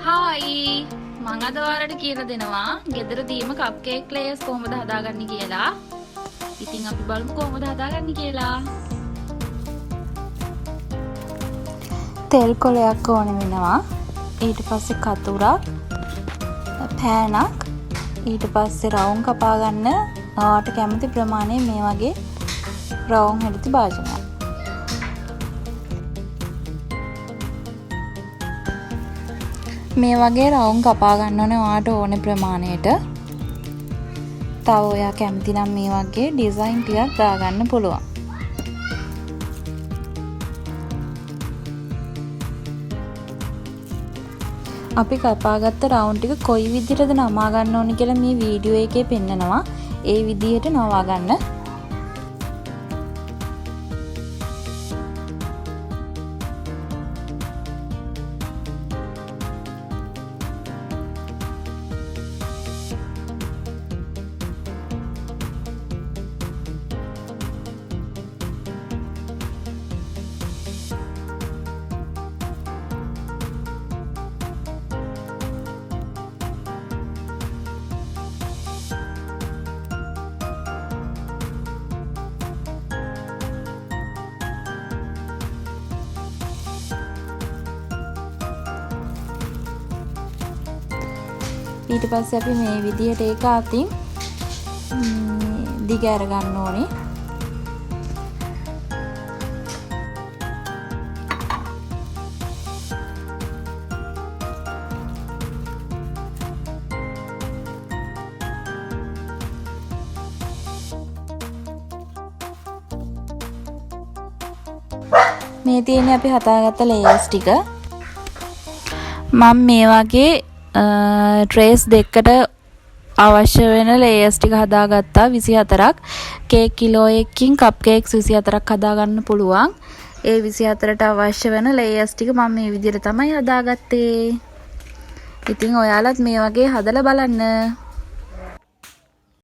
Hi මං අද ඔයාලට කියලා දෙනවා ගෙදරදීම කප් කේක් ලේයර්ස් කොහොමද හදාගන්නේ කියලා. ඉතින් අපි බලමු කොහොමද හදාගන්නේ කියලා. තෙල් කොලයක් ඕන වෙනවා. ඊට පස්සේ කතුරක්, පෑනක්, ඊට පස්සේ රවුම් කපා ගන්න ඔයාලට කැමති ප්‍රමාණය මේ වගේ රවුම් හැඩති භාජනයක්. මේ වගේ රවුම් කපා ගන්න ඕනේ ඔයාලට ඕන ප්‍රමාණයට. තව ඔයා කැමති නම් මේ වගේ ඩිසයින් ටිකක් දාගන්න පුළුවන්. අපි කපාගත්ත රවුම් ටික කොයි විදිහටද නමා ගන්න ඕනේ කියලා මේ වීඩියෝ එකේ පෙන්නනවා. ඒ විදිහට නමා ගන්න. ඊට පස්සේ අපි මේ විදිහට ඒක අතින් දිග අර ගන්න ඕනේ. මේ තියෙන්නේ අපි හදාගත්ත ලේයර්ස් ටික. මම මේ වගේ ට්‍රේස් දෙකකට අවශ්‍ය වෙන ලේයර්ස් ටික හදාගත්තා 24ක්. කේක් කිලෝ එකකින් කප් කේක්ස් 24ක් හදාගන්න පුළුවන්. ඒ 24ට අවශ්‍ය වෙන ලේයර්ස් ටික මම මේ විදිහට තමයි හදාගත්තේ. ඉතින් ඔයාලත් මේ වගේ හදලා බලන්න.